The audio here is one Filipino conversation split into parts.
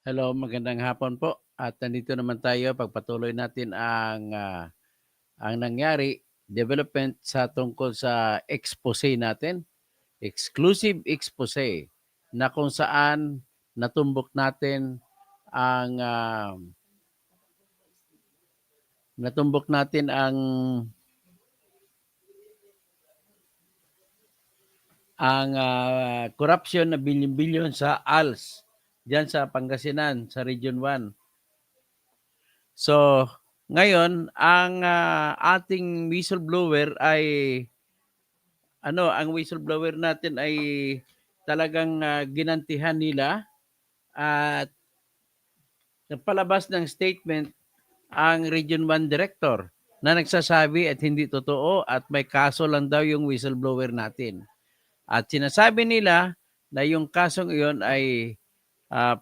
Hello, magandang hapon po. At nandito naman tayo pagpatuloy natin ang nangyari, development sa tungkol sa expose natin, exclusive expose na kung saan natumbok natin ang natumbok natin ang corruption na bilyon-bilyon sa ALS diyan sa Pangasinan sa Region 1. So, ngayon ang ating whistleblower ay ang whistleblower natin ay talagang ginantihan nila at nagpalabas ng statement ang Region 1 Director na nagsasabi at hindi totoo at may kaso lang daw yung whistleblower natin. At sinasabi nila na yung kasong iyon ay ah,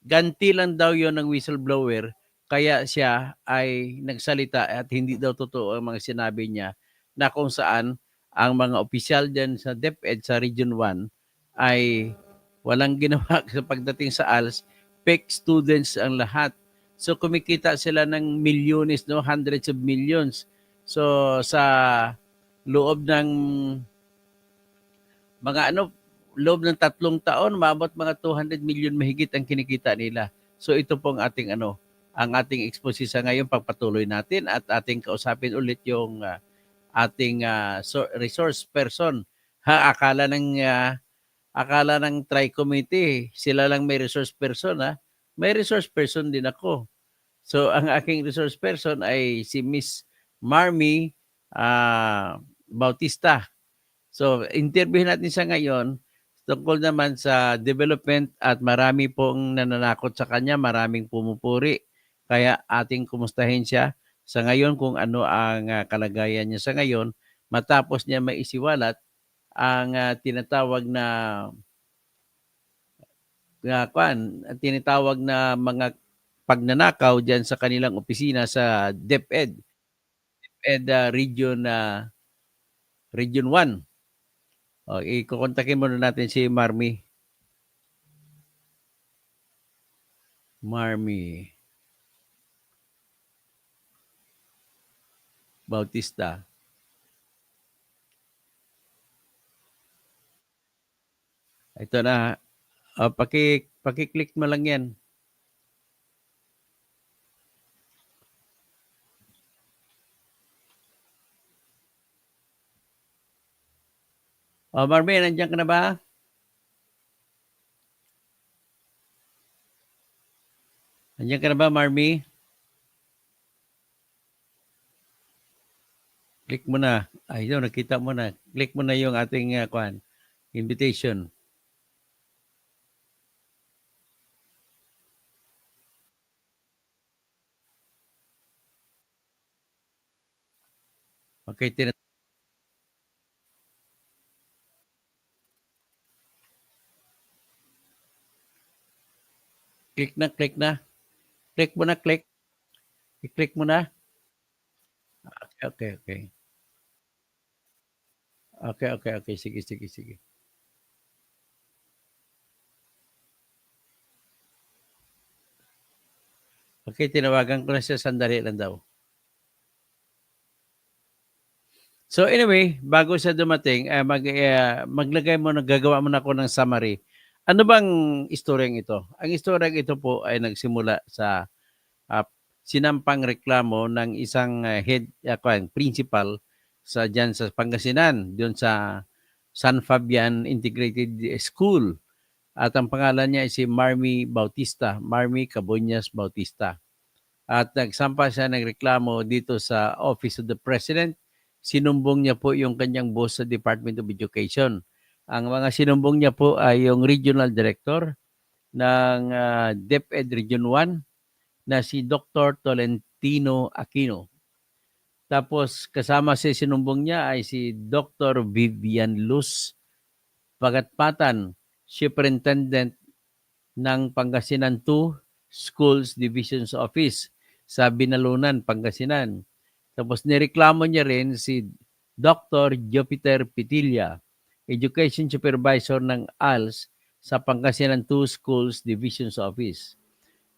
ganti lang daw yon ng whistleblower kaya siya ay nagsalita at hindi daw totoo ang mga sinabi niya na kung saan ang mga opisyal dyan sa DepEd sa Region 1 ay walang ginawa sa pagdating sa ALS, fake students ang lahat. So kumikita sila ng milyones, no, hundreds of millions. So sa loob ng loob ng 3 taon, maabot mga 200 million mahigit ang kinikita nila. So ito pong ang ating expose sa ngayon, pagpatuloy natin at ating kausapin ulit yung ating resource person. Akala ng tri-committee, sila lang may resource person ha. May resource person din ako. So ang aking resource person ay si Miss Marmy Bautista. So, interview natin siya ngayon tungkol naman sa development at marami pong nananakot sa kanya, maraming pumupuri. Kaya ating kumustahin siya sa ngayon kung ano ang kalagayan niya sa ngayon matapos niya maisiwalat ang tinatawag na mga pagnanakaw diyan sa kanilang opisina sa DepEd, Region 1. O, ikokontakin muna natin si Marmy Bautista. Ito na. Paki-click mo lang yan. Marmy, nandiyan ka na ba? Nandiyan ka na ba, Marmy? Click mo na. Ayun, nakita mo na. Click mo na yung ating invitation. Okay, click na, click na. Click mo na, click. I-click mo na. Okay, okay. Okay, okay, okay. Sige, sige, sige. Okay, tinawagan ko na siya. Sandali lang daw. So anyway, bago siya dumating, maglagay mo, gagawa mo na ako ng summary. Ano bang istoryang ito? Ang istoryang ito po ay nagsimula sa uh, sinampang reklamo ng isang principal diyan sa Pangasinan, doon sa San Fabian Integrated School. At ang pangalan niya ay si Marmy Bautista, Marmy Cabonyas Bautista. At nagsampa siya ng reklamo dito sa Office of the President. Sinumbong niya po yung kanyang boss sa Department of Education. Ang mga sinumbong niya po ay yung Regional Director ng DepEd Region 1 na si Dr. Tolentino Aquino. Tapos kasama si sinumbong niya ay si Dr. Vivian Luz Pagatpatan, Superintendent ng Pangasinan 2 Schools Divisions Office sa Binalunan, Pangasinan. Tapos nireklamo niya rin si Dr. Jupiter Pitilla, Education Supervisor ng ALS sa Pangasinan 2 Schools Divisions Office.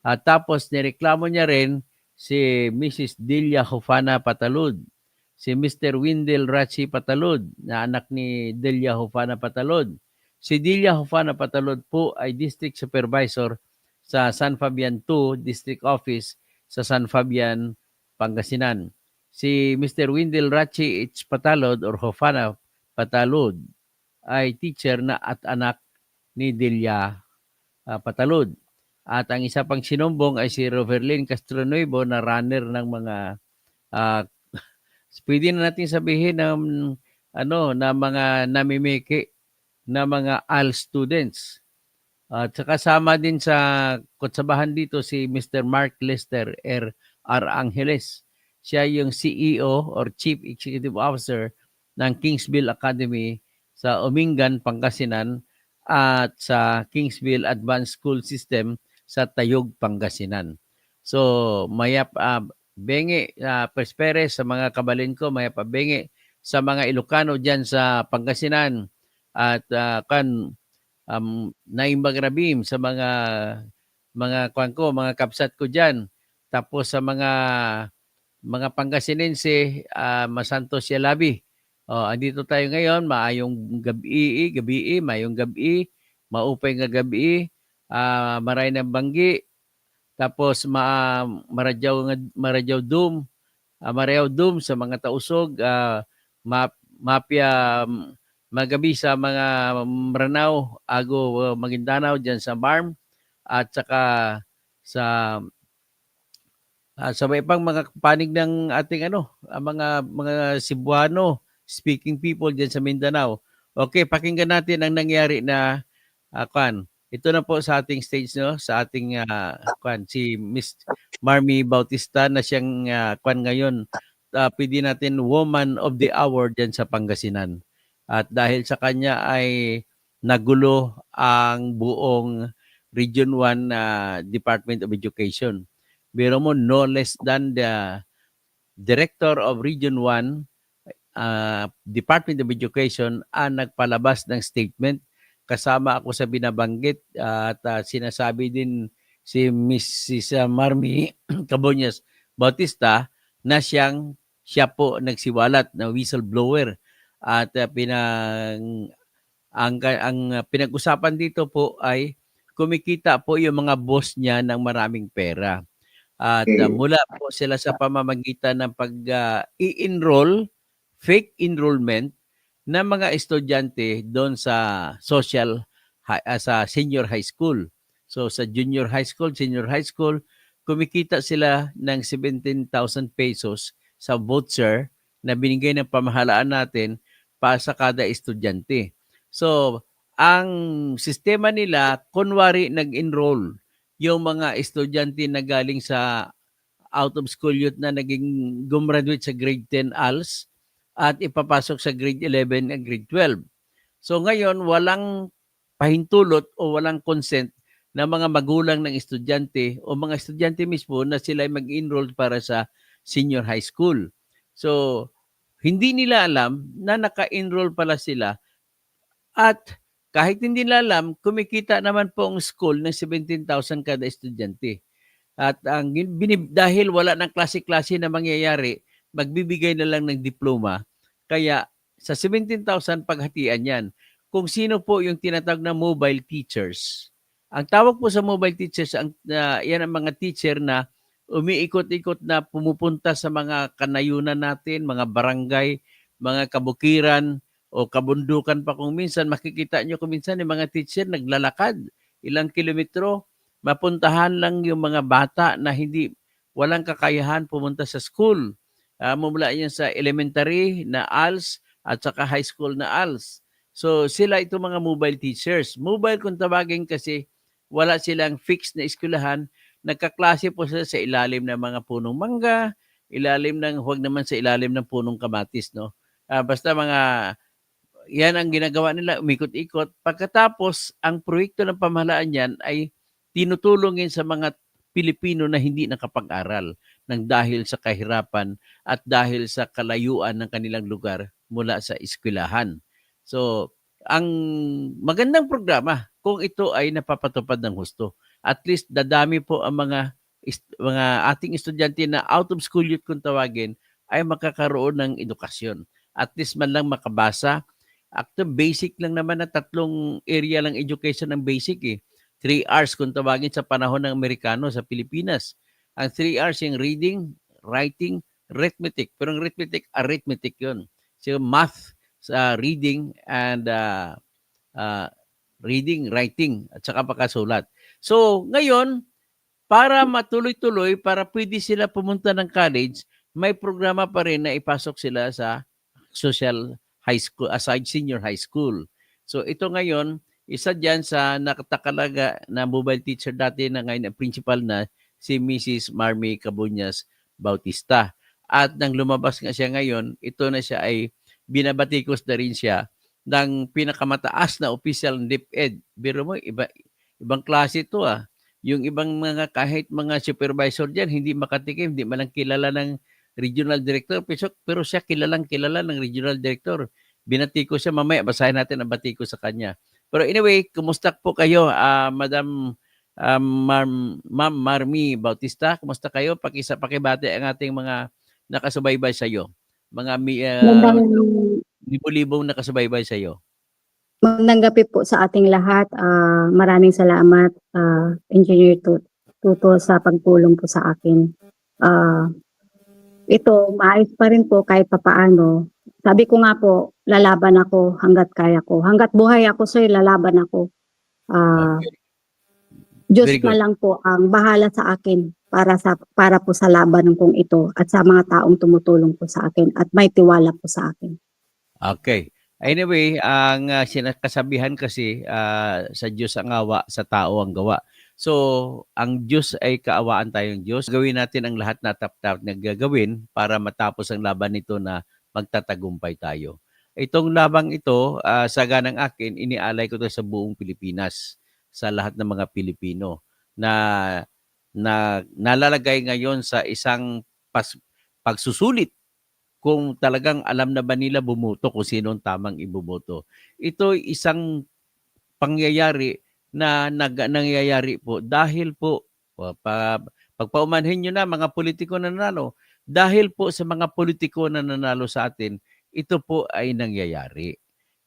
At tapos nireklamo niya rin si Mrs. Delia Hofana Patalud, si Mr. Windel Rachi Patalud na anak ni Delia Hofana Patalud. Si Delia Hofana Patalud po ay District Supervisor sa San Fabian 2 District Office sa San Fabian, Pangasinan. Si Mr. Windel Rachi H. Patalud or Hofana Patalud ay teacher na at anak ni Delia Patalud. At ang isa pang sinumbong ay si Roverlyn Castronuevo na runner ng mga uh, pwede na natin sabihin na mga namimiki na mga AL students. At kasama din sa kutsabahan dito si Mr. Mark Lester R. Angeles. Siya yung CEO or Chief Executive Officer ng Kingsville Academy sa Umingan, Pangasinan at sa Kingsville Advanced School System sa Tayug, Pangasinan. So, bengi Persperes sa mga kabalin ko, bengi sa mga Ilocano diyan sa Pangasinan at naimbag rabim sa mga kapsat ko diyan. Tapos sa mga Pangasinense, Masantos Yalabi. Andito tayo ngayon, maayong gabi, mayong gabi, maupay nga gabi, maray ng banggi, tapos maradyaw dum sa mga tausog, mapya magabi sa mga Maranao, Ago, Maguindanao diyan sa Marm at saka sa may pang mga panig ng ating mga Cebuano speaking people diyan sa Mindanao. Okay, pakinggan natin ang nangyari na ito na po sa ating stage sa ating si Miss Marmy Bautista na siyang ngayon pwede natin Woman of the Hour diyan sa Pangasinan. At dahil sa kanya ay nagulo ang buong Region 1 Department of Education. Biro mo, no less than the Director of Region 1 Department of Education ang nagpalabas ng statement. Kasama ako sa binabanggit at sinasabi din si Mrs. Marmy Cabonyas Bautista na siya po nagsiwalat na whistleblower at ang pinag-usapan dito po ay kumikita po yung mga boss niya ng maraming pera. At mula po sila sa pamamagitan ng pag-i-enroll, fake enrollment ng mga estudyante doon sa sa senior high school. So sa junior high school, senior high school, kumikita sila ng 17,000 pesos sa voucher na binigay ng pamahalaan natin para sa kada estudyante. So ang sistema nila, kunwari nag-enroll yung mga estudyante na galing sa out of school youth na naging gumraduate sa grade 10 ALS at ipapasok sa grade 11 at grade 12. So ngayon, walang pahintulot o walang consent ng mga magulang ng estudyante o mga estudyante mismo na sila ay mag-enroll para sa senior high school. So, hindi nila alam na naka-enroll pala sila at kahit hindi nila alam, kumikita naman po ang school ng 17,000 kada estudyante. At dahil wala ng klase-klase na mangyayari, magbibigay na lang ng diploma. Kaya sa 17,000 paghatian yan. Kung sino po yung tinatawag na mobile teachers. Ang tawag po sa mobile teachers, yan ang mga teacher na umiikot-ikot na pumupunta sa mga kanayunan natin, mga barangay, mga kabukiran, o kabundukan pa kung minsan. Makikita nyo kung minsan yung mga teacher naglalakad ilang kilometro, mapuntahan lang yung mga bata na walang kakayahan pumunta sa school. Mula yan sa elementary na ALS at saka high school na ALS. So sila itong mga mobile teachers. Mobile kung tawagin kasi wala silang fixed na eskwelahan. Nagkaklase po sila sa ilalim ng mga punong mangga, huwag naman sa ilalim ng punong kamatis, no? Basta yan ang ginagawa nila, umikot-ikot. Pagkatapos, ang proyekto ng pamahalaan yan ay tinutulungin sa mga Pilipino na hindi nakapag-aral ng dahil sa kahirapan at dahil sa kalayuan ng kanilang lugar mula sa eskwelahan. So, ang magandang programa kung ito ay napapatupad ng husto. at least dadami po ang mga ating estudyante na out of school youth kung tawagin ay makakaroon ng edukasyon. At least man lang makabasa. Actually, basic lang naman na 3 area lang education ng basic eh. 3 hours kung tawagin sa panahon ng Amerikano sa Pilipinas. Ang 3 hours yung reading, writing, arithmetic. Pero ang arithmetic yun. So math, reading, and reading, writing, at saka pagkasulat. So ngayon, para matuloy-tuloy, para pwede sila pumunta ng college, may programa pa rin na ipasok sila sa social high school, aside senior high school. So ito ngayon, isa dyan sa nakatakalaga na mobile teacher dati na ngayon ang principal na si Mrs. Marmy Cabuñas Bautista. At nang lumabas nga siya ngayon, ito na siya ay binabatikos na rin siya ng pinakamataas na official ng DepEd. Biro mo, ibang klase ito ah. Yung ibang kahit mga supervisor dyan, hindi makatikim, hindi man lang kilala ng regional director. Pero siya kilala ng regional director. Binatiko siya, mamaya basahin natin ang batiko sa kanya. Pero anyway, kumusta po kayo, Madam Ma'am Marmy Bautista? Kumusta kayo? Pakibati ang ating mga nakasubaybay sa iyo. Mga libo-libong nakasubaybay sa iyo. Magandang gabi po sa ating lahat. Maraming salamat, Engineer Tuto, sa pagtulong po sa akin. Ito, maayos pa rin po kahit papaano. Sabi ko nga po, lalaban ako hanggat kaya ko. Hanggat buhay ako, sir, lalaban ako. Okay. Diyos Very good. na lang po ang bahala sa akin para po sa laban kong ito at sa mga taong tumutulong po sa akin at may tiwala po sa akin. Okay. Anyway, ang kasabihan kasi sa Diyos ang awa, sa tao ang gawa. So, ang Diyos ay kaawaan tayong Diyos. Gawin natin ang lahat na dapat na gagawin para matapos ang laban nito na magtatagumpay tayo. Itong labang ito, sa ganang akin, inialay ko to sa buong Pilipinas, sa lahat ng mga Pilipino na nalalagay ngayon sa isang pagsusulit kung talagang alam na ba nila bumoto kung sino ang tamang iboboto. Ito isang pangyayari na nangyayari po dahil po, pagpaumanhin nyo na mga politiko na nanalo, dahil po sa mga politiko na nanalo sa atin, ito po ay nangyayari.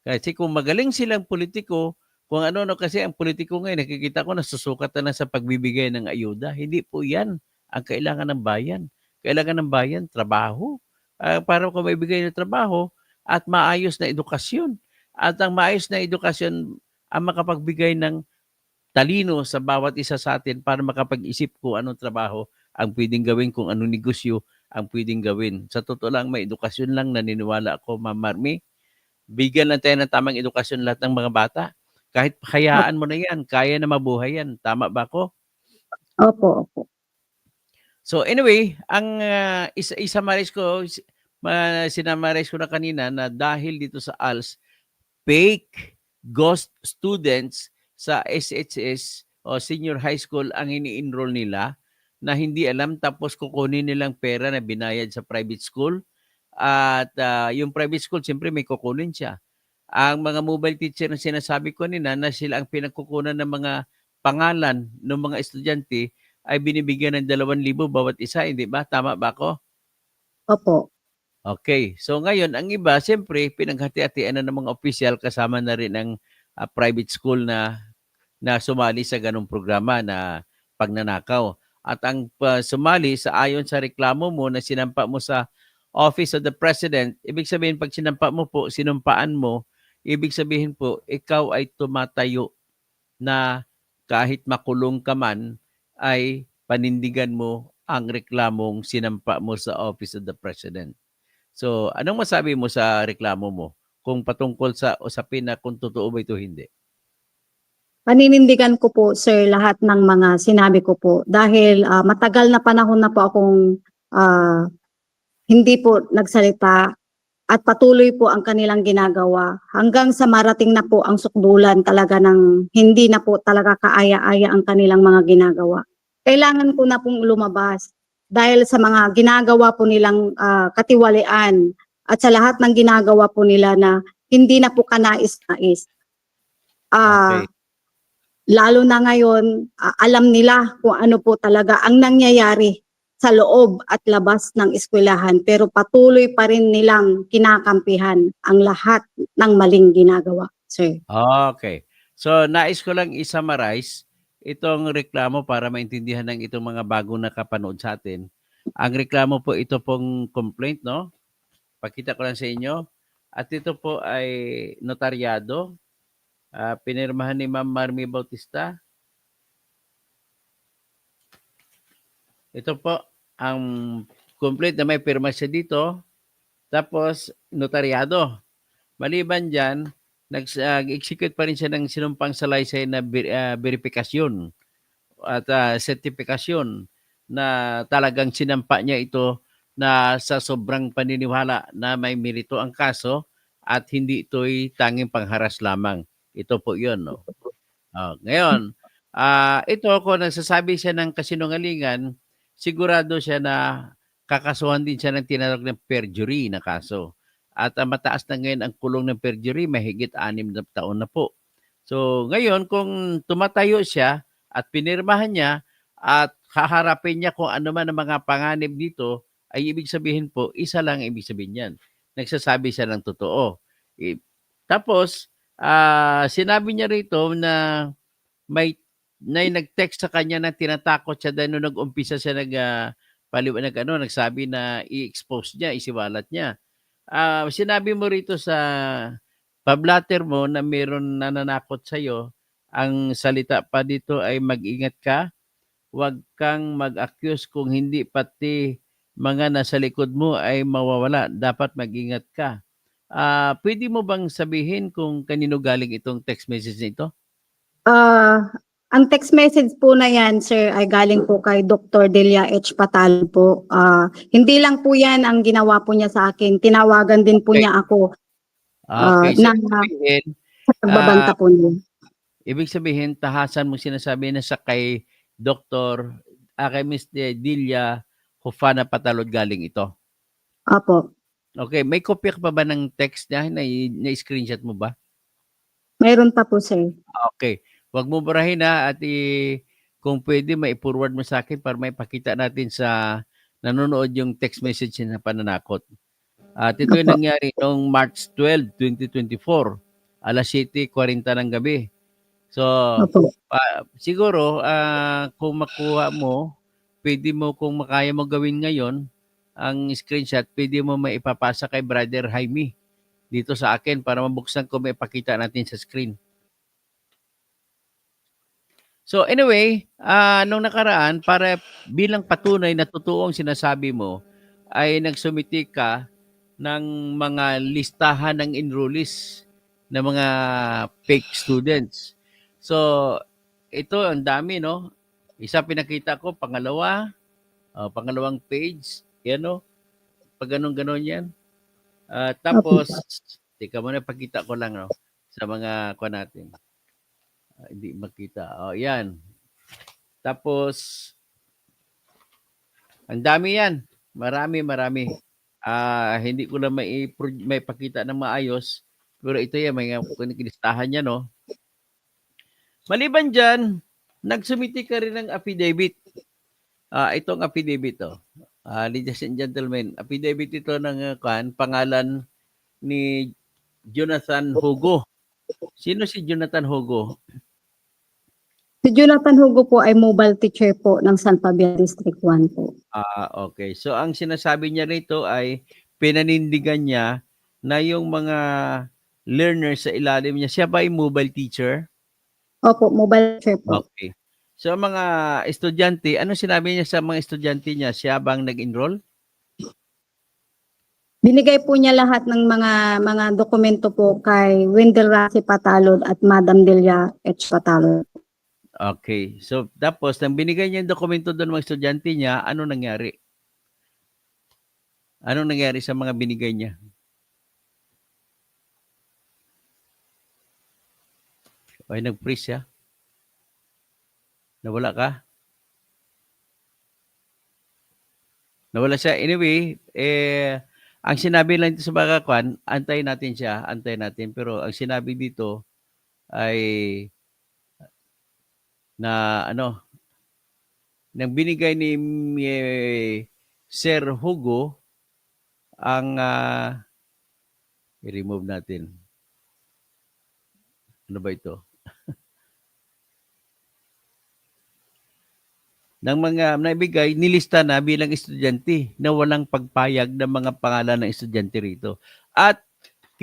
Kasi kung magaling silang politiko, kung ano kasi ang politiko ngayon, nakikita ko nasusukat na sa pagbibigay ng ayuda. Hindi po yan ang kailangan ng bayan. Kailangan ng bayan, trabaho. Para kung may bigay ng trabaho at maayos na edukasyon. At ang maayos na edukasyon ang makapagbigay ng talino sa bawat isa sa atin para makapag-isip kung anong trabaho ang pwedeng gawin, kung anong negosyo ang pwedeng gawin. Sa totoo lang, may edukasyon lang, naniniwala ako, Ma'am Marmy. Bigyan lang tayo ng tamang edukasyon lahat ng mga bata. Kahit hayaan mo na yan, kaya na mabuhay yan. Tama ba ako? Opo. So anyway, ang isamaris ko, sinamaris ko na kanina na dahil dito sa ALS, fake ghost students sa SHS o senior high school ang ini-enroll nila na hindi alam, tapos kukunin nilang pera na binayad sa private school. At yung private school, siyempre may kukunin siya. Ang mga mobile teacher na sinasabi ko nila na sila ang pinagkukunan ng mga pangalan ng mga estudyante ay binibigyan ng 2,000 bawat isa, hindi ba? Tama ba ako? Opo. Okay. So ngayon, ang iba, siyempre, pinaghati-hatian na ng mga opisyal kasama na rin ang private school na sumali sa ganong programa na pagnanakaw. At ang sumali ayon sa reklamo mo na sinampa mo sa Office of the President, ibig sabihin pag sinampa mo po, sinumpaan mo, ibig sabihin po, ikaw ay tumatayo na kahit makulong ka man, ay panindigan mo ang reklamong sinampa mo sa Office of the President. So, anong masabi mo sa reklamo mo kung patungkol sa usapin na kung totoo ba ito hindi? Paninindigan ko po, sir, lahat ng mga sinabi ko po dahil matagal na panahon na po akong hindi po nagsalita at patuloy po ang kanilang ginagawa hanggang sa marating na po ang sukdulan talaga ng hindi na po talaga kaaya-aya ang kanilang mga ginagawa. Kailangan ko na pong lumabas dahil sa mga ginagawa po nilang katiwalian at sa lahat ng ginagawa po nila na hindi na po kanais-nais. Okay. lalo na ngayon, alam nila kung ano po talaga ang nangyayari sa loob at labas ng eskwelahan, pero patuloy pa rin nilang kinakampihan ang lahat ng maling ginagawa, sir. Okay. So, nais ko lang i-summarize itong reklamo para maintindihan ng itong mga bagong nakapanood sa atin. Ang reklamo po, ito pong complaint, no? Pakita ko lang sa inyo. At ito po ay notaryado. Pinirmahan ni Ma'am Marmy Bautista. Ito po ang complaint na may pirma siya dito. Tapos, notaryado. Maliban dyan, nag-execute pa rin siya ng sinumpang salaysay na verifikasyon at sertifikasyon na talagang sinampa niya ito na sa sobrang paniniwala na may merito ang kaso at hindi ito'y tanging pangharas lamang. Ito po yun. No? Ngayon, ito kung nagsasabi siya ng kasinungalingan, sigurado siya na kakasuhan din siya ng tinatawag ng perjury na kaso. At mataas na ngayon ang kulong ng perjury, mahigit 6 na taon na po. So ngayon, kung tumatayo siya at pinirmahan niya at haharapin niya kung ano man ang mga panganib dito, ay ibig sabihin po, isa lang ang ibig sabihin niyan. Nagsasabi siya ng totoo. Tapos, sinabi niya rito na may nag-text sa kanya na tinatakot siya dahil nung nag-umpisa siya nagsabi na i-expose niya, isiwalat niya. Sinabi mo rito sa pablatter mo na meron nananakot sa'yo, ang salita pa dito ay mag-ingat ka, huwag kang mag-accuse kung hindi pati mga nasa likod mo ay mawawala. Dapat mag-ingat ka. Pwede mo bang sabihin kung kanino galing itong text message nito? Ang text message po na yan, sir, ay galing po kay Dr. Delia H. Patal po. Hindi lang po yan ang ginawa po niya sa akin. Tinawagan din po Okay. niya ako Okay, so na sa pagbabanta po niya. ibig sabihin, tahasan mo sinasabi na sa kay Dr. Kay Ms. Delia Hufana Patalod galing ito. Opo. Okay, may kopya ka pa ba ng text niya? Na-screenshot mo ba? Mayroon pa po, sir. Okay. Huwag mo burahin at kung pwede, mai-forward mo sa akin para maipakita natin sa nanonood yung text message na pananakot. At ito yung Opo. nangyari noong March 12, 2024, alas 7:40 ng gabi. So, Opo. siguro, kung makuha mo, pwede mo, kung makaya mo gawin ngayon, ang screenshot, pwede mo maipapasa kay Brother Jaime dito sa akin para mabuksan ko, maipakita natin sa screen. So anyway, nung nakaraan, para bilang patunay na totoo ang sinasabi mo, ay nagsumiti ka ng mga listahan ng enrollees na mga fake students. So, ito ang dami, no? Isa pinakita ko, pangalawang page, yan, no? Pag ganon yan. Tapos, teka muna, pakita ko lang, no? Sa mga kuha natin. Hindi makita. Yan. Tapos, ang dami yan. Marami. Hindi ko na may pakita ng maayos. Pero ito yan, may kinistahan niya, no? Maliban dyan, nagsumiti ka rin ng affidavit. Itong affidavit, to. Ladies and gentlemen, affidavit ito ng pangalan ni Jonathan Hugo. Sino si Jonathan Hugo? Si Jonathan Hugo po ay mobile teacher po ng San Fabian District 1 po. Okay. So, ang sinasabi niya rito ay pinanindigan niya na yung mga learners sa ilalim niya, siya ba ay mobile teacher? Opo, mobile teacher po. Okay. So, mga estudyante, ano sinabi niya sa mga estudyante niya? Siya bang nag-enroll? Binigay po niya lahat ng mga dokumento po kay Wendell Raci Patalod at Madam Delia H. Patalod. Okay. So, tapos, nang binigay niya yung dokumento doon mga estudyante niya, ano nangyari? Anong nangyari sa mga binigay niya? Ay, nag-freeze siya? Nawala ka? Nawala siya. Anyway, ang sinabi lang dito sa mga kwan, antayin natin siya, antayin natin. Pero ang sinabi dito ay na ano, nang binigay ni Sir Hugo ang i-remove natin. Ano ba ito? Ng mga naibigay, nilista na bilang estudyante na walang pagpayag ng mga pangalan ng estudyante rito. At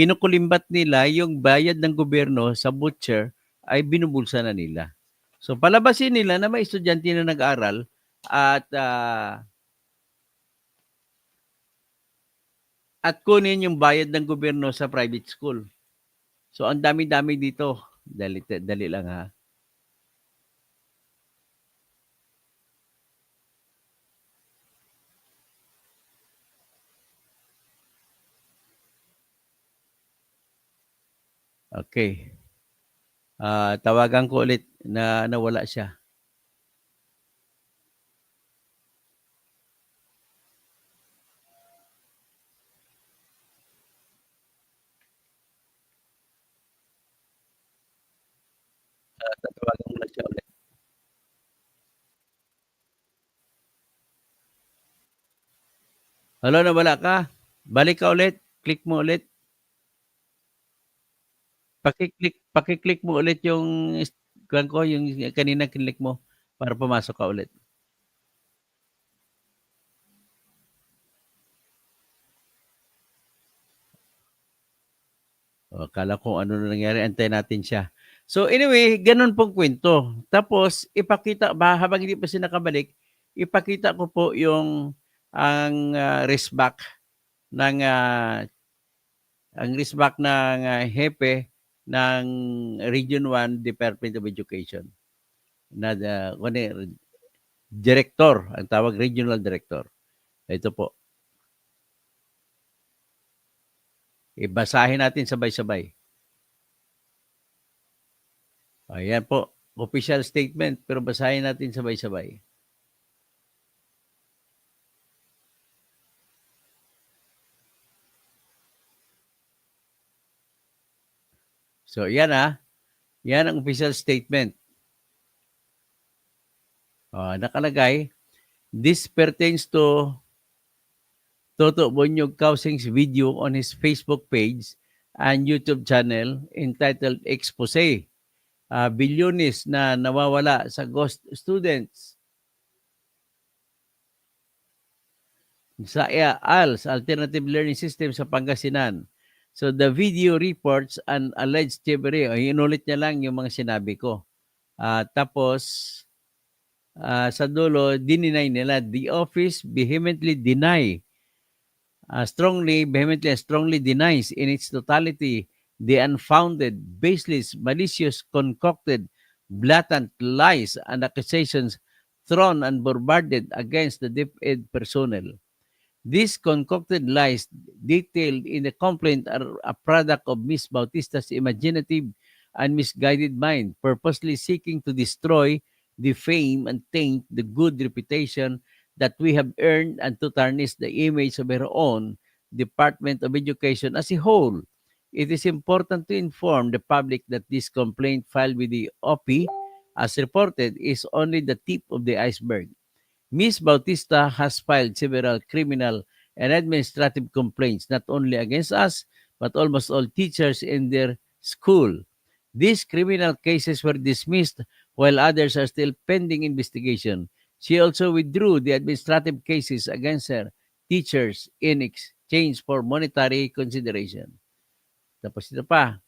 kinukulimbat nila yung bayad ng gobyerno sa butcher ay binubulsa na nila. So palabasin nila na may estudyante na nag-aral at kunin yung bayad ng gobyerno sa private school. So ang dami-dami dito. Dali lang ha. Okay. Tawagan ko ulit na nawala siya. Tatawagan ko na siya ulit. Hello, nawala ka? Balik ka ulit. Click mo ulit. Paki-click mo ulit yung kuwan ko, yung kanina kinlik mo para pumasok ka ulit. O, akala ko ano na nangyari, antayin natin siya. So anyway, ganun pong kwento. Tapos ipakita ba habang hindi pa siya nakabalik, ipakita ko po yung ang wristback ng ang wristback ng hepe ng Region 1 Department of Education na director, ang tawag regional director. Ito po. Ibasahin natin sabay-sabay. Ayan po, official statement, pero basahin natin sabay-sabay. So, yan yan ang official statement. Nakalagay, this pertains to Toto Bonyog Kausing's video on his Facebook page and YouTube channel entitled Expose, Bilyones na nawawala sa ghost students sa ALS, Alternative Learning System sa Pangasinan. So the video reports an alleged thievery. Inulit niya lang yung mga sinabi ko. Tapos, sa dulo, dininay nila. The office vehemently vehemently and strongly denies in its totality the unfounded, baseless, malicious, concocted, blatant lies and accusations thrown and bombarded against the DepEd personnel. These concocted lies detailed in the complaint are a product of Miss Bautista's imaginative and misguided mind, purposely seeking to destroy, defame, and taint the good reputation that we have earned and to tarnish the image of her own Department of Education as a whole. It is important to inform the public that this complaint filed with the OP, as reported, is only the tip of the iceberg. Ms. Bautista has filed several criminal and administrative complaints not only against us, but almost all teachers in their school. These criminal cases were dismissed while others are still pending investigation. She also withdrew the administrative cases against her teachers in exchange for monetary consideration. Tapos ito pa.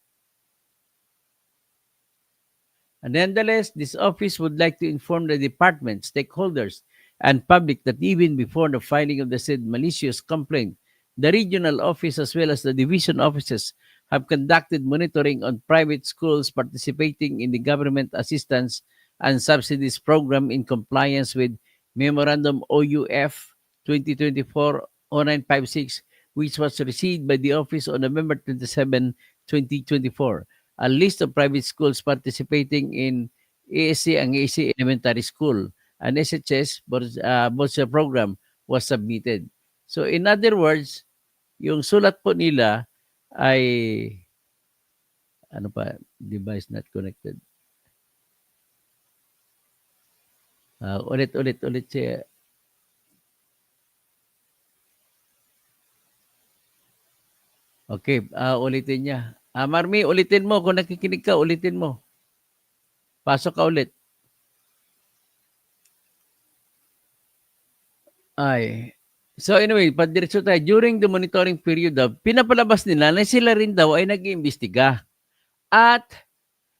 And nonetheless, this office would like to inform the department, stakeholders, and public that even before the filing of the said malicious complaint, the regional office as well as the division offices have conducted monitoring on private schools participating in the government assistance and subsidies program in compliance with Memorandum OUF 2024-0956, which was received by the office on November 27, 2024. A list of private schools participating in ASC ang ASC Elementary School and SHS Bolsa Program was submitted. So in other words, yung sulat po nila ay ano pa, device not connected. Ulit siya. Okay, ulitin niya. Marmi, ulitin mo. Kung nakikinig ka, ulitin mo. Pasok ka ulit. Ay. So anyway, padiretso tayo. During the monitoring period daw, pinapalabas nila na sila rin daw ay nag-iimbestiga. At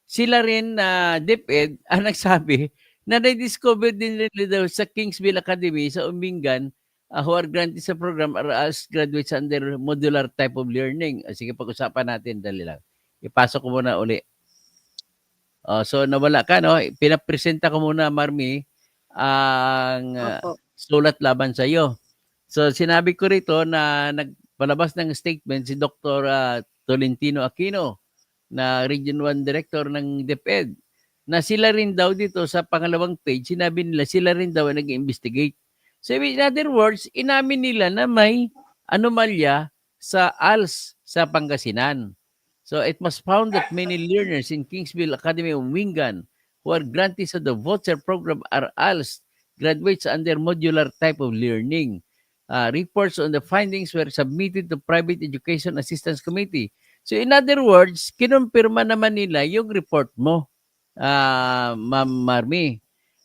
sila rin na DepEd ang nagsabi na na-discover din nila daw sa Kingsville Academy sa Umingan who are granted sa program are as graduates under modular type of learning. Sige, pag-usapan natin. Dali lang. Ipasok ko muna uli. So nawala ka, no? Pinapresenta ko muna, Marmi, ang Opo. sulat laban sa iyo. So sinabi ko rito na nagpalabas ng statement si Dr. Tolentino Aquino na Region 1 Director ng DepEd na sila rin daw dito sa pangalawang page, sinabi nila sila rin daw ay nag-investigate. So in other words, inamin nila na may anomalya sa ALS sa Pangasinan. So it was found that many learners in Kingsville Academy of Wingan who are grantees of the voucher program are ALS graduates under modular type of learning. Reports on the findings were submitted to Private Education Assistance Committee. So in other words, kinumpirma naman nila yung report mo, Ma'am Marmi.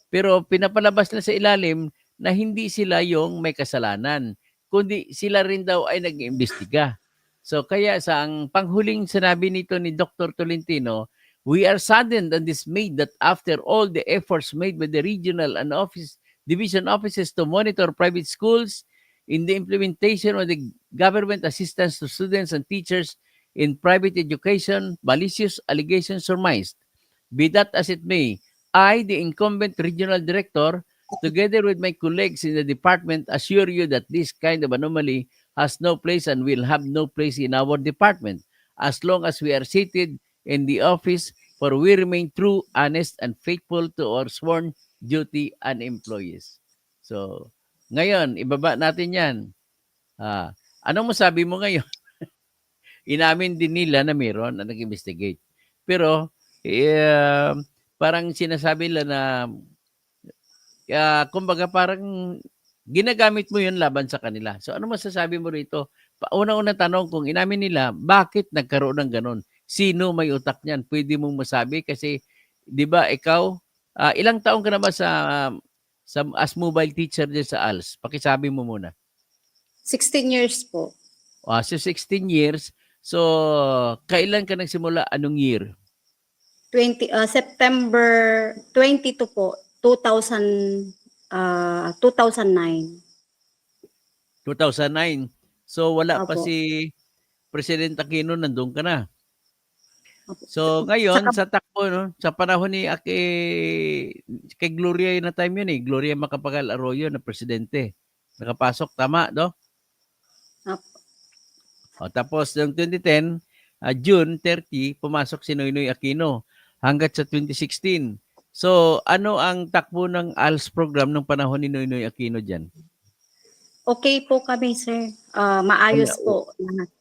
Pero pinapalabas na sa ilalim na hindi sila yung may kasalanan, kundi sila rin daw ay nag-iimbestiga. So kaya sa ang panghuling sinabi nito ni Dr. Tolentino, we are saddened and dismayed that after all the efforts made by the regional and division offices to monitor private schools in the implementation of the government assistance to students and teachers in private education, malicious allegations surmised. Be that as it may, I, the incumbent regional director, together with my colleagues in the department, assure you that this kind of anomaly has no place and will have no place in our department as long as we are seated in the office, for we remain true, honest, and faithful to our sworn duty and employees. So, ngayon, ibaba natin yan. Anong masabi mo ngayon? Inamin din nila na mayroon na nag-investigate. Pero, parang sinasabi nila na, kumbaga parang ginagamit mo yun laban sa kanila. So ano masasabi mo rito? Una-una tanong kung inamin nila, bakit nagkaroon ng ganon? Sino may utak niyan? Pwede mong masabi kasi, di ba, ikaw, ilang taong ka na ba as mobile teacher din sa ALS? Pakisabi mo muna. 16 years po. So 16 years. So, kailan ka nagsimula? Anong year? September 22 po, 2009. 2009. So wala pa Opo. si President Aquino, nandun ka na. Opo. So ngayon Saka- sa takbo, no, sa panahon ni kay Gloria na time yun Gloria Macapagal Arroyo na presidente. Nakapasok, tama, no? Opo. Tapos noong 2010, June 30, pumasok si Noynoy Aquino hanggat sa 2016. So ano ang takbo ng ALS program nung panahon ni Noynoy Aquino diyan? Okay po kami, sir. Maayos po.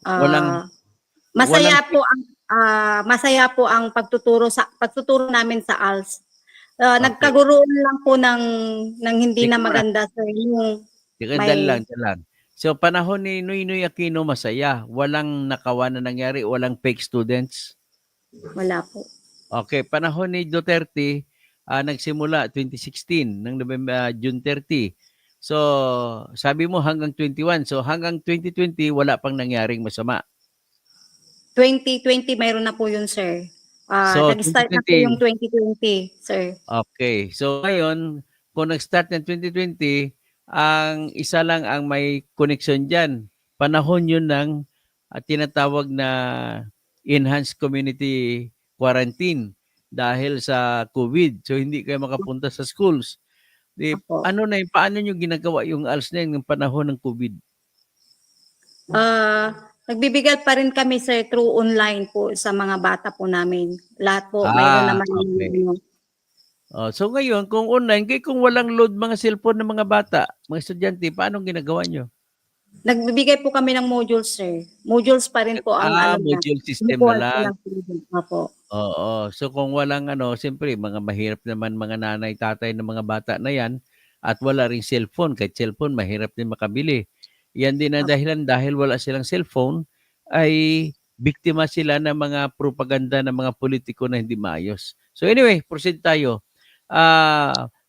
Walang Masaya po ang pagtuturo namin sa ALS. Okay. Nagkaguroon lang po ng hindi Sige na muna. maganda, sir. Dali lang. So panahon ni Noynoy Aquino masaya, walang nakawa na nangyari, walang fake students. Wala po. Okay, panahon ni Duterte nagsimula 2016 ng June 30. So sabi mo hanggang 21. So hanggang 2020 wala pang nangyaring masama. 2020 mayroon na po yun, sir. So, Nag-start na po 2020. yung 2020, sir. Okay. So ngayon, kung nag-start ng 2020, ang isa lang ang may connection diyan. Panahon yun ng tinatawag na enhanced community quarantine dahil sa COVID. So hindi kayo makapunta sa schools. Opo. Paano nyo ginagawa yung ALS na yung panahon ng COVID? Nagbibigay pa rin kami, sir, through online po sa mga bata po namin. Lahat po, mayroon naman. Okay. So ngayon, kung online, kung walang load mga cellphone ng mga bata, mga estudyante, paano ginagawa nyo? Nagbibigay po kami ng modules, sir. Modules pa rin po ang module system na lang. Opo. Oo. So kung walang ano, siyempre mga mahirap naman mga nanay, tatay ng mga bata na 'yan at wala ring cellphone, kahit cellphone mahirap din makabili. 'Yan din ang Opo. dahilan dahil wala silang cellphone ay biktima sila ng mga propaganda ng mga politiko na hindi maayos. So anyway, proceed tayo.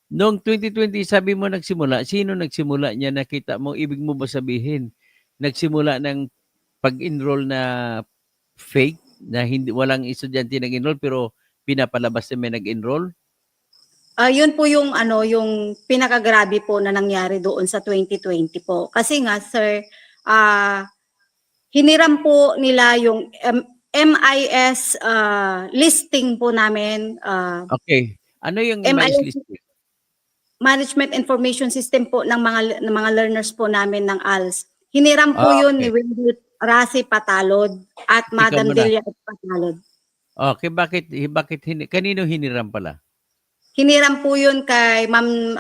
Noong 2020 sabi mo nagsimula, sino nagsimula niyan? Nakita mo, ibig mo ba sabihin nagsimula ng pag-enroll na fake na hindi walang estudyante nag-enroll pero pinapalabas na may nag-enroll? Yun po yung ano, yung pinakagrabe po na nangyari doon sa 2020 po. Kasi nga sir, hiniram po nila yung MIS listing po namin, Okay. Ano yung MIS MIS listing? Management Information System po ng mga learners po namin ng ALS. Hiniram po yun ni Okay. Wendy Rasi Patalod at Ikaw Madam muna. Delia Patalod. Okay, bakit kanino hiniram pala? Hiniram po yun kay Ma'am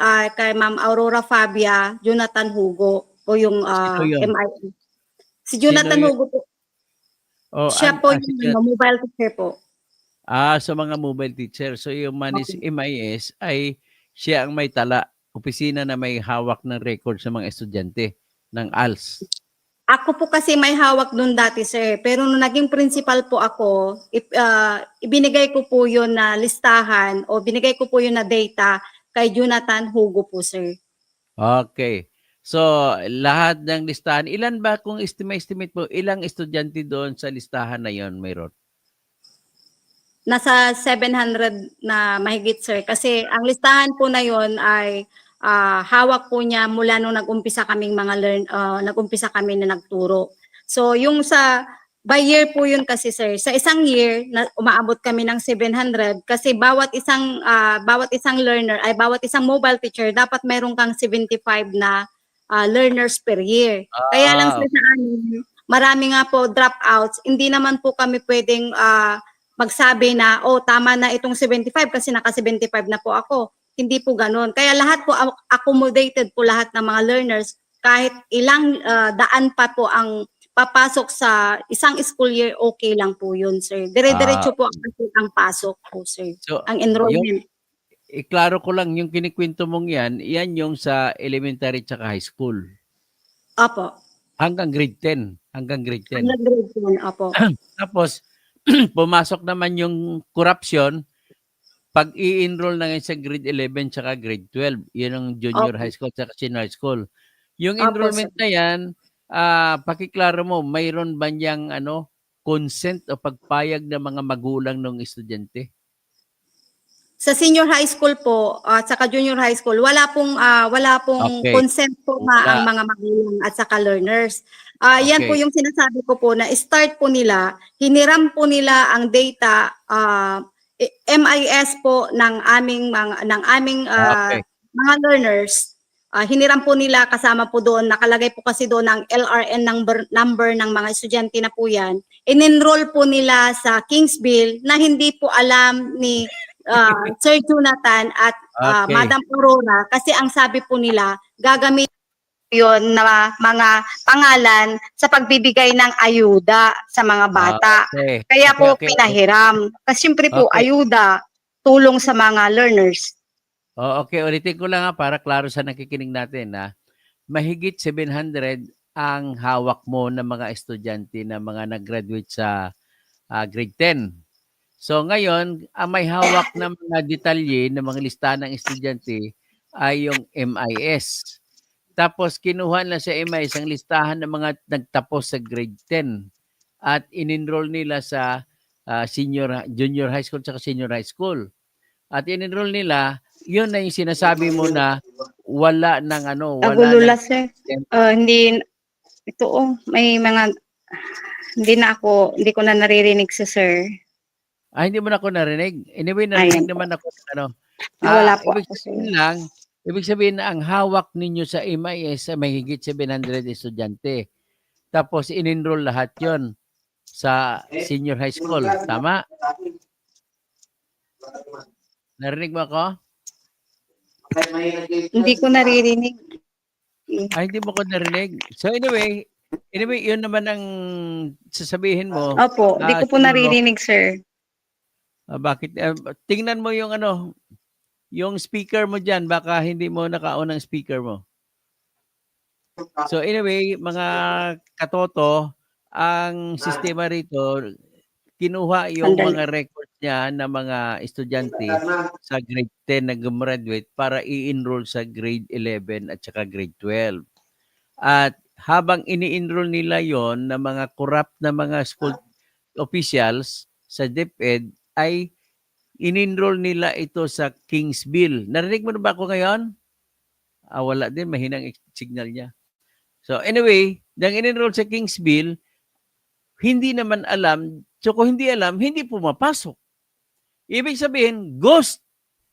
Aurora Fabia, Jonathan Hugo po yung Sino yun? MIS. Si Sino Jonathan yun? Hugo po, Oh, siya po si yung mobile teacher po. sa mga mobile teacher. So yung Okay. MIS ay siya ang may tala, opisina na may hawak ng record sa mga estudyante ng ALS. Ako po kasi may hawak doon dati sir, pero nung naging principal po ako, ibinigay ko po yun na listahan o binigay ko po yun na data kay Jonathan Hugo po sir. Okay. So lahat ng listahan, ilan ba kung estimate mo, ilang estudyante doon sa listahan na yon mayroon? Nasa 700 na mahigit sir kasi ang listahan po na yon ay hawak po niya mula nung nag-umpisa kami na nagturo. So yung sa by year po yun kasi sir, sa isang year na umaabot kami ng 700 kasi bawat isang learner ay bawat isang mobile teacher dapat meron kang 75 na learners per year. Kaya lang Ah, sir sa amin, marami nga po dropouts, hindi naman po kami pwedeng magsabi na, oh, tama na itong 75 kasi naka-75 na po ako. Hindi po ganun. Kaya lahat po, accommodated po lahat ng mga learners. Kahit ilang daan pa po ang papasok sa isang school year, okay lang po yun, sir. ah, Dire-diretso po ang pasok po, sir. so Ang yung enrollment. iklaro ko lang yung kinikwento mong yan, yan yung sa elementary tsaka high school. Opo. Hanggang grade 10, hanggang grade 10. Hanggang grade 1, opo. Tapos pumasok naman yung corruption pag i-enroll na ngayon sa grade 11 tsaka grade 12. Yun ang junior Opo. high school tsaka senior high school. Yung Opo, sir. enrollment na yan, pakiklaro mo, mayroon ba niyang ano, consent o pagpayag ng mga magulang ng estudyante? Sa senior high school po at saka junior high school, wala pong Okay. consent po nga ang Wala. mga magulang at saka learners. Yan po Okay. yung sinasabi ko po na start po nila, hiniram po nila ang data MIS po ng aming Okay. mga learners. Hiniram po nila kasama po doon, nakalagay po kasi doon ang LRN number ng mga estudyante na po yan. In-enroll po nila sa Kingsville na hindi po alam ni Sir Jonathan at Okay. Madam Aurora kasi ang sabi po nila gagamitin yon na mga pangalan sa pagbibigay ng ayuda sa mga bata. Okay. Kaya Okay, po okay. pinahiram. Kasi siyempre po Okay. ayuda, tulong sa mga learners. Okay, ulitin ko lang para klaro sa nakikinig natin na mahigit 700 ang hawak mo ng mga estudyante na mga nag-graduate sa grade 10. So ngayon, ang may hawak ng mga detalye ng mga listahan ng estudyante ay yung MIS. Tapos kinuha na sa MIS ang listahan ng mga nagtapos sa grade 10 at in-enroll nila sa junior high school at senior high school. At in-enroll nila, yun na yung sinasabi mo na wala ng wala ng Sir. Hindi, may mga, hindi ko na naririnig si sir. Hindi mo na ako narinig. Anyway, narinig Ayan po. naman ako ng ano. Nawala po Ibig ako, sir. sabihin lang, ibig sabihin na ang hawak ninyo sa MIS ay mahigit 700 estudyante. Tapos in-enroll lahat yon sa senior high school. Tama? Narinig mo ako? Hindi ko naririnig. Hindi mo ko narinig. So anyway, yun naman ang sasabihin mo. Opo, hindi ko po Siguro, naririnig, sir. Bakit tingnan mo yung ano, yung speaker mo diyan baka hindi mo naka-on ang speaker mo. So anyway, mga katoto, ang sistema rito kinuha yung Sandali. mga records niya ng mga estudyante sa grade 10 na gumraduate para i-enroll sa grade 11 at saka grade 12. At habang ini-enroll nila yon na mga corrupt na mga school officials sa DepEd ay in-enroll nila ito sa Kingsville. Narinig mo na ba ako ngayon? Wala din, mahinang signal niya. So anyway, nang in-enroll sa Kingsville, hindi naman alam, so kung hindi alam, hindi pumapasok. Ibig sabihin, ghost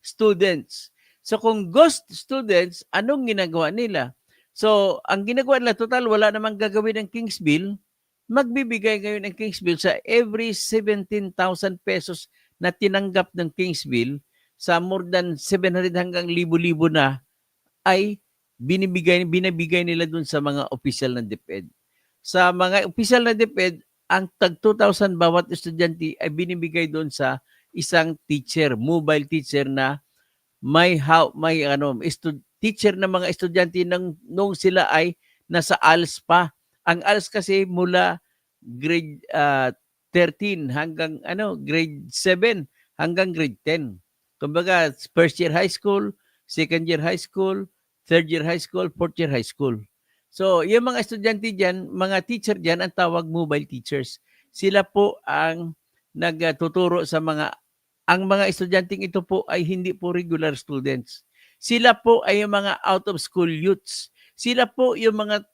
students. So kung ghost students, anong ginagawa nila? So ang ginagawa nila, total wala namang gagawin ng Kingsville, magbibigay ngayon ng Kingsville sa every 17,000 pesos na tinanggap ng Kingsville sa more than 700 hanggang libo-libo na ay binibigay nila dun sa mga opisyal ng DepEd. Sa mga opisyal na DepEd, ang tag 2,000 bawat estudyante ay binibigay doon sa isang teacher, mobile teacher na teacher ng mga estudyante nung sila ay nasa ALS pa. Ang ALS kasi mula grade 13 hanggang grade 7 hanggang grade 10. Kumbaga first year high school, second year high school, third year high school, fourth year high school. So, yung mga estudyante diyan, mga teacher diyan ang tawag mobile teachers. Sila po ang nagtuturo sa ang mga estudyanteng ito po ay hindi po regular students. Sila po ay yung mga out of school youths. Sila po yung mga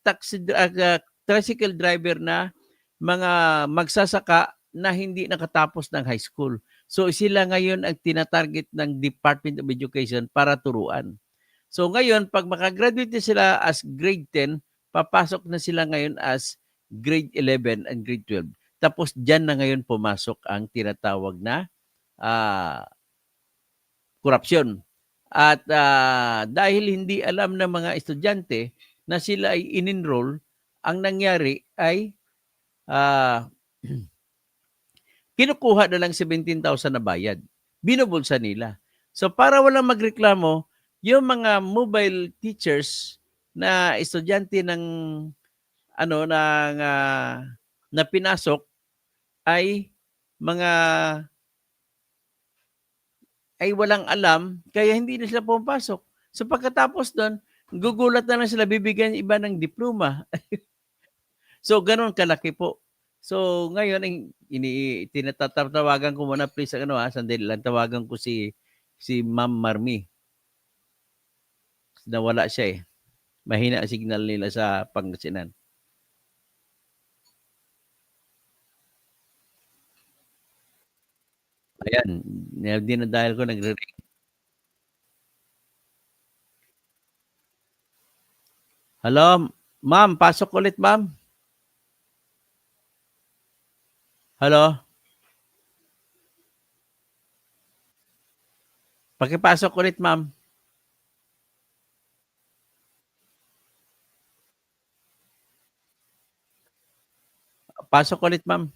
tricycle driver na mga magsasaka na hindi nakatapos ng high school. So sila ngayon ang tinatarget ng Department of Education para turuan. So ngayon, pag makagraduate na sila as grade 10, papasok na sila ngayon as grade 11 and grade 12. Tapos dyan na ngayon pumasok ang tinatawag na korupsyon. At dahil hindi alam ng mga estudyante na sila ay in-enroll, ang nangyari ay kinukuha na lang 17,000 na bayad. Binubulsa nila. So para walang magreklamo, yung mga mobile teachers na estudyante ng na pinasok ay mga ay walang alam, kaya hindi na sila pumapasok. So pagkatapos doon, gugulat na lang sila, bibigyan iba ng diploma. So gano'n kalaki po. So ngayon, tinatatawagan ko muna, please, sandali lang, tawagan ko si Ma'am Marmi. Nawala siya eh. Mahina ang signal nila sa Pangasinan. Ayan, dinadahil ko, nagre-ring. Hello, ma'am, pasok ulit, ma'am. Hello? Pakipasok ulit, ma'am. Pasok ulit, ma'am.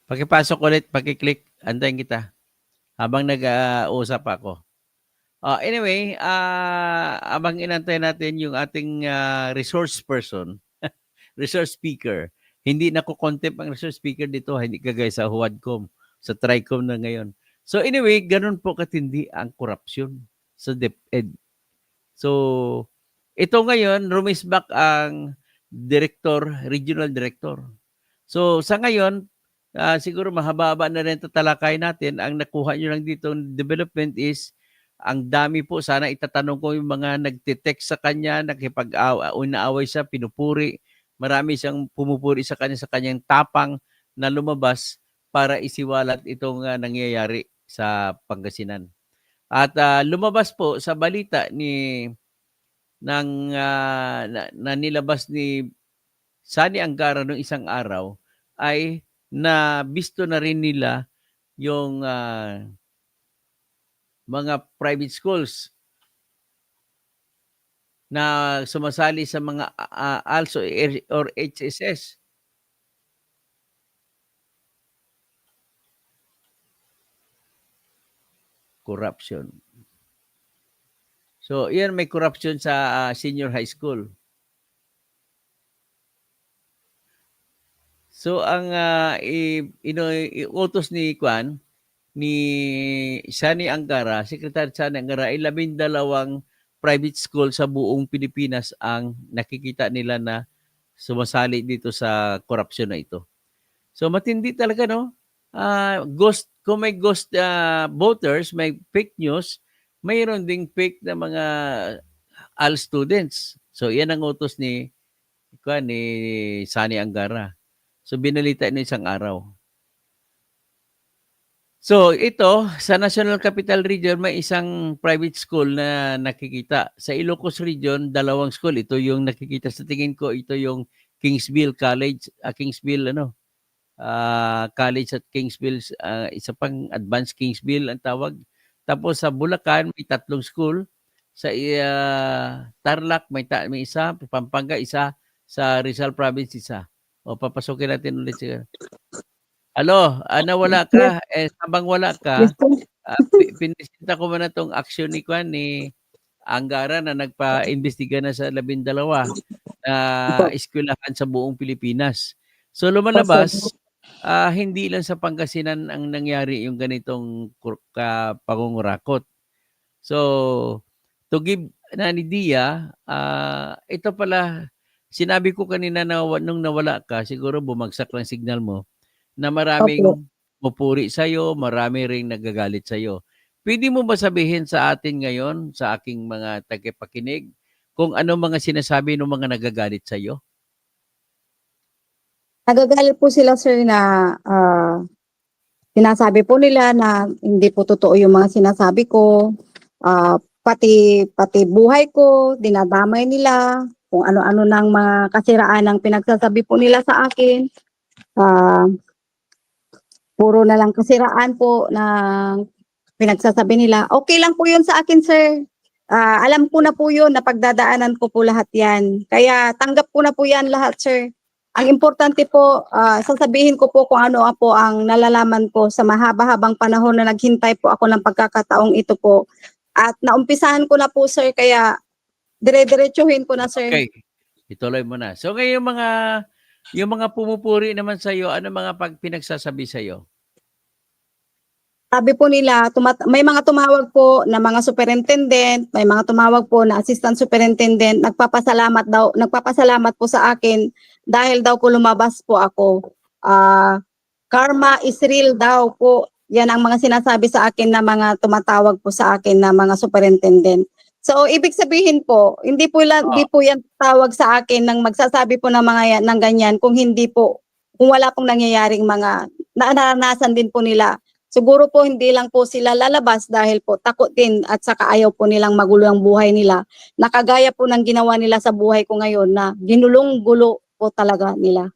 Pakipasok ulit, pakiclick. Antayin kita habang nag-uusap ako. Anyway, abang inantay natin yung ating resource person, resource speaker. Hindi nako-contempt ang resource speaker dito, hindi kagaya sa HUADCOM, sa TRICOM na ngayon. So anyway, ganun po katindi ang korupsyon sa DepEd. So ito ngayon, rumisbak ang regional director. So sa ngayon, siguro mahaba-haba na rin tatalakay natin. Ang nakuha nyo lang dito ng development is, ang dami po, sana itatanong ko yung mga nagtitext sa kanya, inaaway siya, pinupuri. Marami siyang pumupuri sa kanya, sa kanyang tapang na lumabas para isiwalat itong nangyayari sa Pangasinan. At lumabas po sa balita na nilabas ni Sani Angara noong isang araw, ay na bisto na rin nila yung mga private schools na sumasali sa mga ALSO or HSS. corruption. So, yan may corruption sa senior high school. So, ang iutos ni Kwan, ni Sani Angara, Secretary Sani Angara, ay 12 private school sa buong Pilipinas ang nakikita nila na sumasali dito sa corruption na ito. So matindi talaga, no? Kung may ghost voters, may fake news, mayroon ding fake na mga AL students. So yan ang utos ni Sani Angara. So binalita niya isang araw. So ito, sa National Capital Region, may isang private school na nakikita. Sa Ilocos Region, 2 school. Ito yung nakikita sa tingin ko, ito yung Kingsville College, College at Kingsville, isa pang Advanced Kingsville ang tawag. Tapos sa Bulacan, may 3 school. Sa Tarlac, may isa. Pampanga, isa. Sa Rizal Province, isa. O, papasokin natin ulit siya. Alo, nawala ka. Habang wala ka, Yes, sir. pinisita ko muna tong action ni Angara na nagpa-imbestiga na sa 12 na eskwelahan sa buong Pilipinas. So lumalabas, hindi lang sa Pangasinan ang nangyari yung ganitong pangungurakot. So, to give na ni Dia, ito pala, sinabi ko kanina na nung nawala ka, siguro bumagsak lang signal mo, na maraming pupuri sa'yo, marami ring nagagalit sa'yo. Pwede mo ba sabihin sa atin ngayon, sa aking mga tagapakinig, kung ano mga sinasabi ng mga nagagalit sa'yo? Nagagalit po sila, sir, na sinasabi po nila na hindi po totoo yung mga sinasabi ko. Pati buhay ko, dinadamay nila, kung ano-ano ng mga kasiraan ang pinagsasabi po nila sa akin. Puro na lang kasiraan po na pinagsasabi nila. Okay lang po yun sa akin, sir. Alam ko na po yun, napagdadaanan ko po lahat yan. Kaya tanggap ko na po yan lahat, sir. Ang importante po, sasabihin ko po kung ano po ang nalalaman ko sa mahaba-habang panahon na naghintay po ako ng pagkakataong ito po. At naumpisahan ko na po, sir, kaya dire-diretsuhin ko na, sir. Okay, ituloy mo na. So ngayon yung mga pumupuri naman sa'yo, ano mga pinagsasabi sa'yo? Sabi po nila, may mga tumawag po na mga superintendent, may mga tumawag po na assistant superintendent, nagpapasalamat po sa akin dahil daw po lumabas po ako. Karma is real daw po. Yan ang mga sinasabi sa akin na mga tumatawag po sa akin na mga superintendent. So ibig sabihin po, hindi po yan tawag sa akin ng magsasabi po ng mga ng ganyan kung wala pong nangyayaring mga naranasan din po nila. Siguro po hindi lang po sila lalabas dahil po takot din at saka ayaw po nilang magulo ang buhay nila. Nakagaya po ng ginawa nila sa buhay ko ngayon na ginulong-gulo po talaga nila.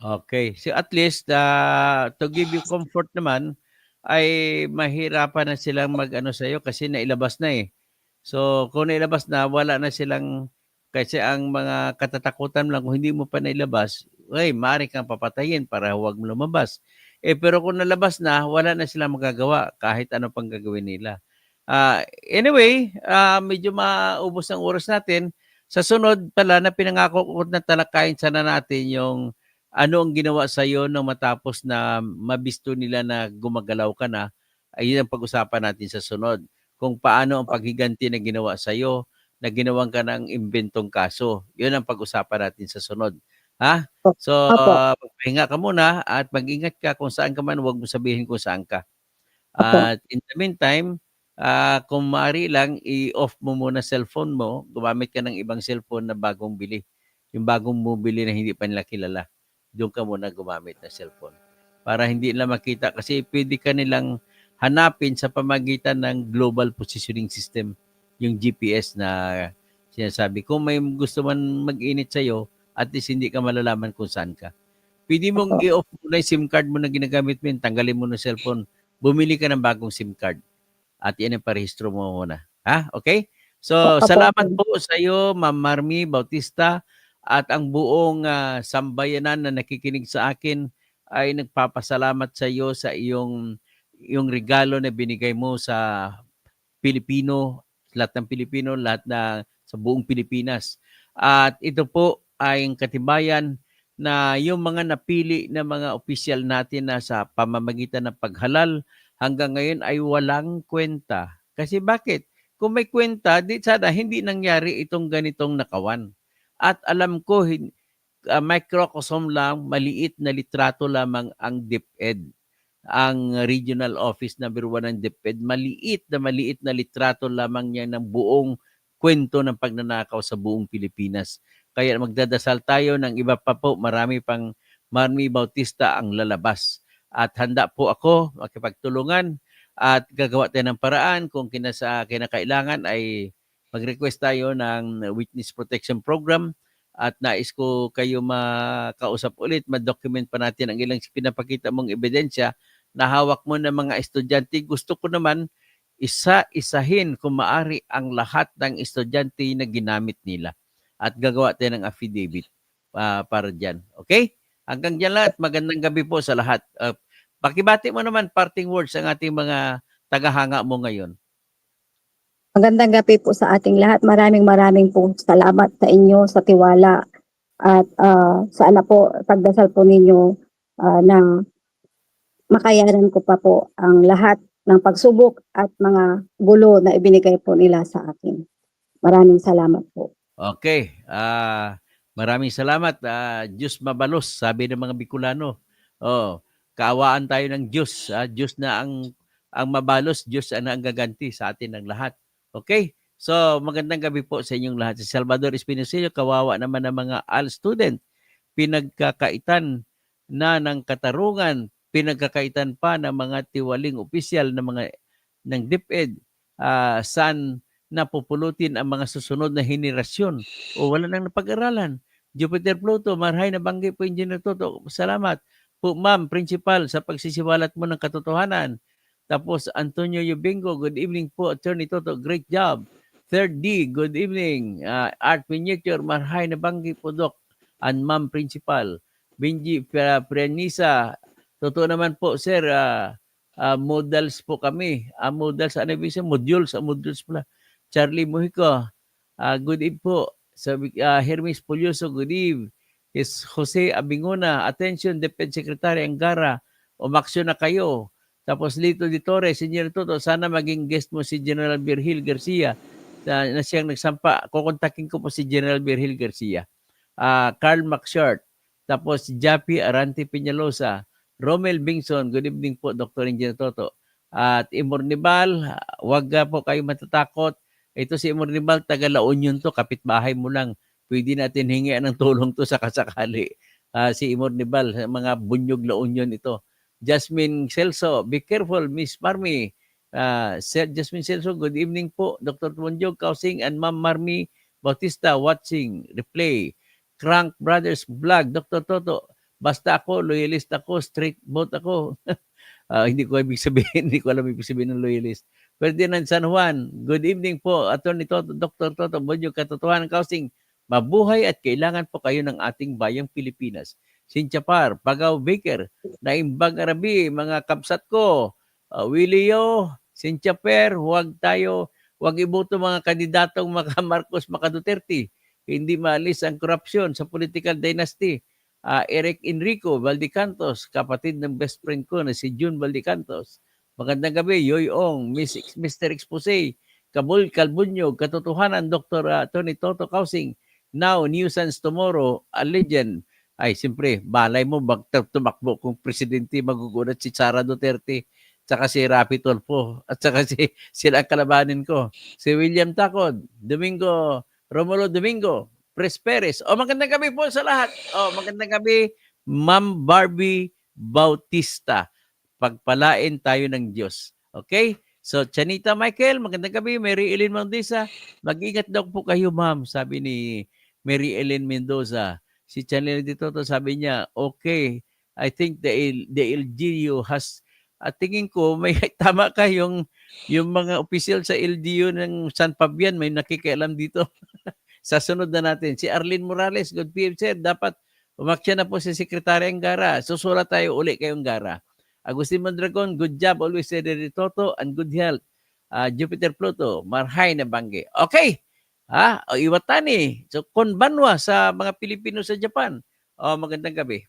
Okay. So at least, to give you comfort naman, ay mahirapan na silang mag-ano sa'yo kasi nailabas na eh. So kung nailabas na, wala na silang, kasi ang mga katatakutan lang kung hindi mo pa nailabas, maaari kang papatayin para huwag mo lumabas. Pero kung nalabas na, wala na silang magagawa kahit ano pang gagawin nila. Anyway, medyo maubos ang oras natin. Sa sunod pala na pinangako ko na talakayin sana natin yung ano ang ginawa sa iyo nang matapos na mabisto nila na gumagalaw ka na. Ayun ang pag-usapan natin sa sunod. Kung paano ang paghiganti na ginawa sa iyo na ginawang ka ng imbentong kaso. Yun ang pag-usapan natin sa sunod. Ha? So, magpahinga ka muna at mag-ingat ka kung saan ka man, huwag mo sabihin kung saan ka. At in the meantime, kung maaari lang, i-off mo muna cellphone mo, gumamit ka ng ibang cellphone na bagong bili. Yung bagong bumili na hindi pa nila kilala. Doon ka muna gumamit ng cellphone. Para hindi nila makita kasi pwede ka nilang hanapin sa pamagitan ng Global Positioning System, yung GPS na sinasabi. Kung may gusto man mag-init sa'yo, at least hindi ka malalaman kung saan ka. Pwede mong i-off muna yung SIM card mo na ginagamit mo, tanggalin mo ng cellphone, bumili ka ng bagong SIM card. At yan ang parehistro mo muna. Ha? Okay? So, salamat po sa iyo, Ma'am Marmy Bautista, at ang buong sambayanan na nakikinig sa akin ay nagpapasalamat sa iyo sa iyong yung regalo na binigay mo sa Pilipino, lahat ng Pilipino, lahat na sa buong Pilipinas. At ito po ay ang katibayan na yung mga napili na mga opisyal natin na sa pamamagitan ng paghalal hanggang ngayon ay walang kwenta. Kasi bakit? Kung may kwenta, di sana hindi nangyari itong ganitong nakawan. At alam ko, microcosm lang, maliit na litrato lamang ang DepEd, ang regional office number 1 ng DepEd, maliit na litrato lamang niya ng buong kwento ng pagnanakaw sa buong Pilipinas. Kaya magdadasal tayo ng iba pa po, marami pang Marmi Bautista ang lalabas. At handa po ako makipagtulungan at gagawa tayo ng paraan kung kinakailangan ay mag-request tayo ng Witness Protection Program at nais ko kayo makausap ulit, ma-document pa natin ang ilang pinapakita mong ebidensya na hawak mo ng mga estudyante. Gusto ko naman isa-isahin kung maari ang lahat ng estudyante na ginamit nila. At gagawa tayo ng affidavit para dyan. Okay? Hanggang dyan lahat. Magandang gabi po sa lahat. Pakibati mo naman parting words ang ating mga tagahanga mo ngayon. Magandang gabi po sa ating lahat. Maraming po salamat sa inyo sa tiwala at sana po pagdasal po ninyo na makayanan ko pa po ang lahat ng pagsubok at mga gulo na ibinigay po nila sa akin. Maraming salamat po. Okay. Maraming salamat. Diyos mabalos, sabi ng mga Bicolano. Oh, kaawaan tayo ng Diyos. Diyos na ang mabalos, Diyos na ang gaganti sa atin ng lahat. Okay? So, magandang gabi po sa inyong lahat. Si Salvador Espinosillo, kawawa naman ng mga AL student. Pinagkakaitan na ng katarungan, pinagkakaitan pa ng mga tiwaling opisyal ng DepEd. Saan napupulutin ang mga susunod na henerasyon o wala nang napag-aralan. Jupiter Pluto, marhay na banggi po Engineer Toto. Salamat po ma'am, principal sa pagsisiwalat mo ng katotohanan. Tapos Antonio Yubingo, good evening po Attorney Toto, great job. Third D, good evening. Art Miniature, marhay na banggi po Doc and ma'am principal. Benji Prenisa, totoo naman po sir, modals po kami. Modals, ano ibig sabihin? Modules pala. Charlie Mujico, good eve po. Sabi, Hermes Pulyoso, good eve. Is Jose Abingona, attention, DepEd Secretary Angara, umaksyon na kayo. Tapos Lito de Torres, Senior Toto, sana maging guest mo si General Virgil Garcia na siyang nagsampa. Kukontakin ko po si General Virgil Garcia. Carl McShort, tapos Jappy Arante Peñalosa, Romel Bingson, good evening po Dr. Engineer Toto. At Imornibal, wag po kayo matatakot. Ito si Imornibal, taga La Union to, kapitbahay mo lang. Pwede natin hingian ng tulong to sa kasakali. Si Imornibal, mga bunyog La Union ito. Jasmine Celso, be careful, Miss Marmy. Jasmine Celso, good evening po. Dr. Tumonjog, Kausing, and Ma'am Marmy Bautista watching replay. Crank Brothers Vlog, Dr. Toto, basta ako, loyalist ako, straight vote ako. Hindi ko ibig sabihin, hindi ko alam ibig sabihin ng loyalist. Ferdinand San Juan, good evening po, Attorney Toto, Dr. Toto, Bonyo, katotohanan kausing, mabuhay at kailangan po kayo ng ating bayang Pilipinas. Cynthia Par, Pagaw Baker, Naimbag Arabi, mga kapsat ko, Willio, Cynthia Per, huwag iboto mga kandidatong maka Marcos, maka Duterte. Hindi maalis ang korupsyon sa political dynasty. Eric Enrico Valdecantos, kapatid ng best friend ko na si June Valdecantos. Magandang gabi, Yoy Ong, Mr. Expose, Calbunyog, katotohanan, Dr. Tony Toto Kausing. Now, nuisance tomorrow, a legend. Ay, siyempre, balay mo, tumakbo kung presidente, magugulat si Sara Duterte, tsaka si Rapi Tulfo, at tsaka sila ang kalabanin ko. Si William Tacod, Romulo Domingo, Pres Perez. Magandang gabi po sa lahat. Magandang gabi, Ma'am Barbie Bautista. Pagpalain tayo ng Diyos. Okay? So, Chanita Michael, magandang gabi. Mary Ellen Mendoza, mag-ingat daw po kayo, ma'am, sabi ni Mary Ellen Mendoza. Si Chanel dito, sabi niya, okay, I think the LGU has, at tingin ko, may tama ka yung mga opisyal sa LGU ng San Fabian, may nakikialam dito. Sa sunod na natin, si Arlene Morales, good PM sir, dapat umaksya na po si Secretary Angara. Susulat tayo uli kayong Angara. Agustin Mondragon, good job. Always steady Toto and good health. Jupiter Pluto, marhay na bangge. Okay. O Iwatani. So, konbanwa sa mga Pilipino sa Japan. Magandang gabi.